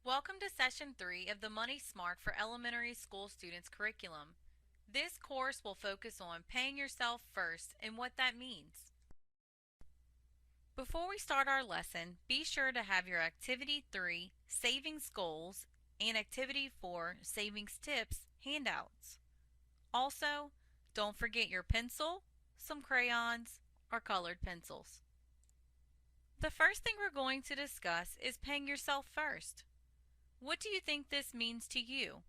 Welcome to Session 3 of the Money Smart for Elementary School Students curriculum. This course will focus on paying yourself first and what that means. Before we start our lesson, be sure to have your Activity 3 Savings Goals and Activity 4 Savings Tips handouts. Also, don't forget your pencil, some crayons, or colored pencils. The first thing we're going to discuss is paying yourself first. What do you think this means to you?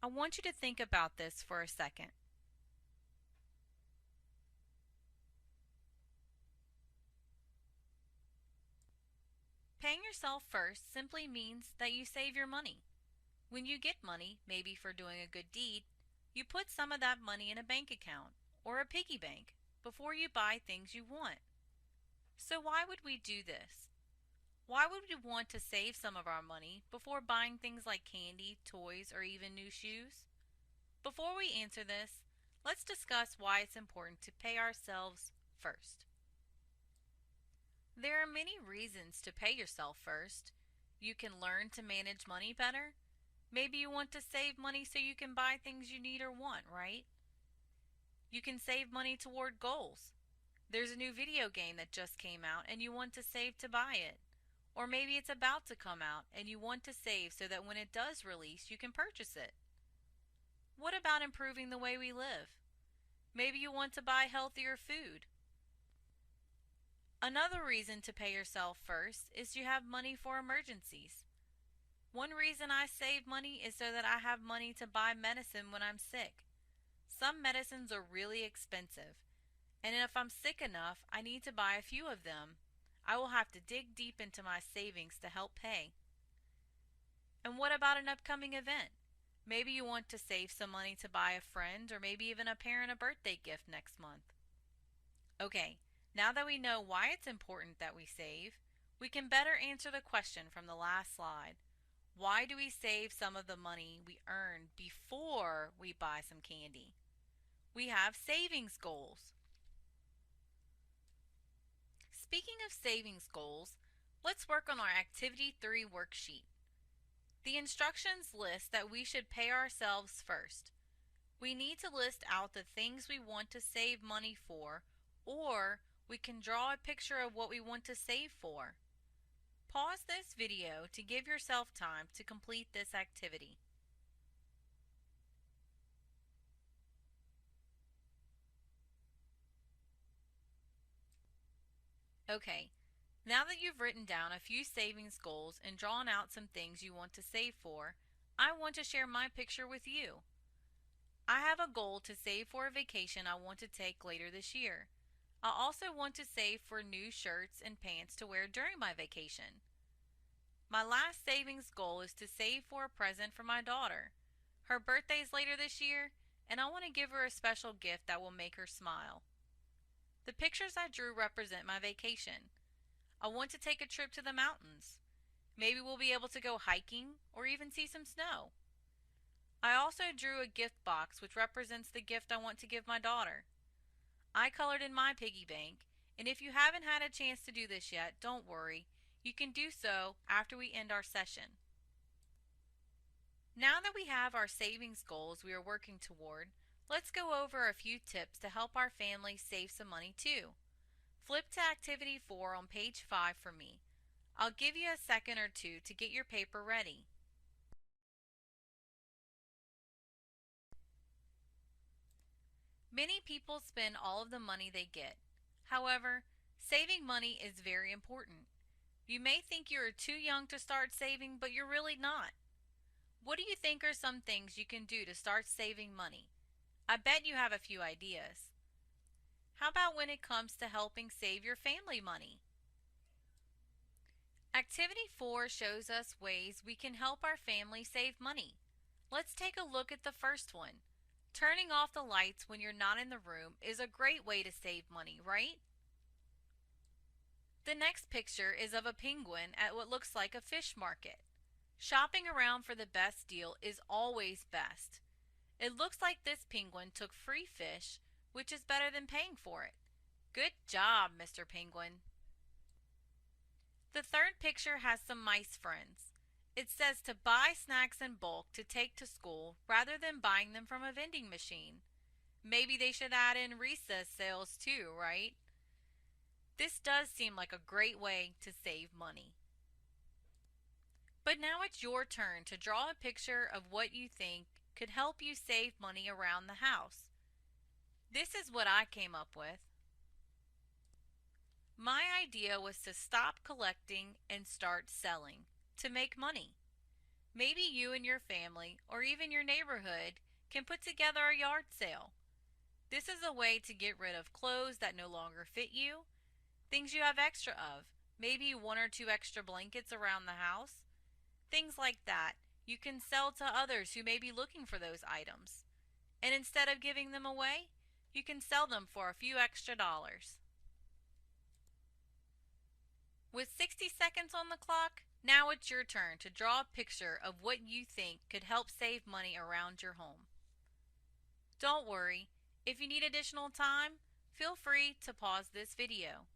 I want you to think about this for a second. Paying yourself first simply means that you save your money. When you get money, maybe for doing a good deed, you put some of that money in a bank account or a piggy bank before you buy things you want. So why would we do this? Why would we want to save some of our money before buying things like candy, toys, or even new shoes? Before we answer this, let's discuss why it's important to pay ourselves first. There are many reasons to pay yourself first. You can learn to manage money better. Maybe you want to save money so you can buy things you need or want, right? You can save money toward goals. There's a new video game that just came out and you want to save to buy it. Or maybe it's about to come out and you want to save so that when it does release, you can purchase it. What about improving the way we live? Maybe you want to buy healthier food. Another reason to pay yourself first is you have money for emergencies. One reason I save money is so that I have money to buy medicine when I'm sick. Some medicines are really expensive, and if I'm sick enough, I need to buy a few of them. I will have to dig deep into my savings to help pay. And what about an upcoming event? Maybe you want to save some money to buy a friend or maybe even a parent a birthday gift next month. Okay, now that we know why it's important that we save, we can better answer the question from the last slide. Why do we save some of the money we earn before we buy some candy? We have savings goals. Speaking of savings goals, let's work on our Activity 3 worksheet. The instructions list that we should pay ourselves first. We need to list out the things we want to save money for, or we can draw a picture of what we want to save for. Pause this video to give yourself time to complete this activity. Okay, now that you've written down a few savings goals and drawn out some things you want to save for, I want to share my picture with you. I have a goal to save for a vacation I want to take later this year. I also want to save for new shirts and pants to wear during my vacation. My last savings goal is to save for a present for my daughter. Her birthday's later this year, and I want to give her a special gift that will make her smile. The pictures I drew represent my vacation. I want to take a trip to the mountains. Maybe we'll be able to go hiking or even see some snow. I also drew a gift box which represents the gift I want to give my daughter. I colored in my piggy bank, and if you haven't had a chance to do this yet, don't worry. You can do so after we end our session. Now that we have our savings goals we are working toward, let's go over a few tips to help our family save some money too. Flip to Activity 4 on page 5 for me. I'll give you a second or two to get your paper ready. Many people spend all of the money they get. However, saving money is very important. You may think you are too young to start saving, but you're really not. What do you think are some things you can do to start saving money? I bet you have a few ideas. How about when it comes to helping save your family money? Activity 4 shows us ways we can help our family save money. Let's take a look at the first one. Turning off the lights when you're not in the room is a great way to save money, right? The next picture is of a penguin at what looks like a fish market. Shopping around for the best deal is always best. It looks like this penguin took free fish, which is better than paying for it. Good job, Mr. Penguin. The third picture has some mice friends. It says to buy snacks in bulk to take to school rather than buying them from a vending machine. Maybe they should add in recess sales too, right? This does seem like a great way to save money. But now it's your turn to draw a picture of what you think could help you save money around the house. This is what I came up with. My idea was to stop collecting and start selling to make money. Maybe you and your family, or even your neighborhood, can put together a yard sale. This is a way to get rid of clothes that no longer fit you, things you have extra of, maybe one or two extra blankets around the house, things like that you can sell to others who may be looking for those items. And instead of giving them away, you can sell them for a few extra dollars. With 60 seconds on the clock, now it's your turn to draw a picture of what you think could help save money around your home. Don't worry, if you need additional time, feel free to pause this video.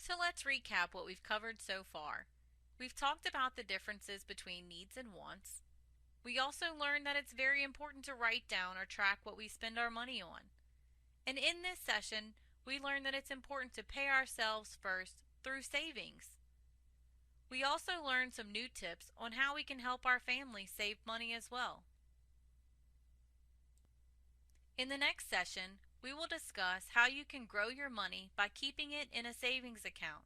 So let's recap what we've covered so far. We've talked about the differences between needs and wants. We also learned that it's very important to write down or track what we spend our money on. And in this session, we learned that it's important to pay ourselves first through savings. We also learned some new tips on how we can help our family save money as well. In the next session, we will discuss how you can grow your money by keeping it in a savings account.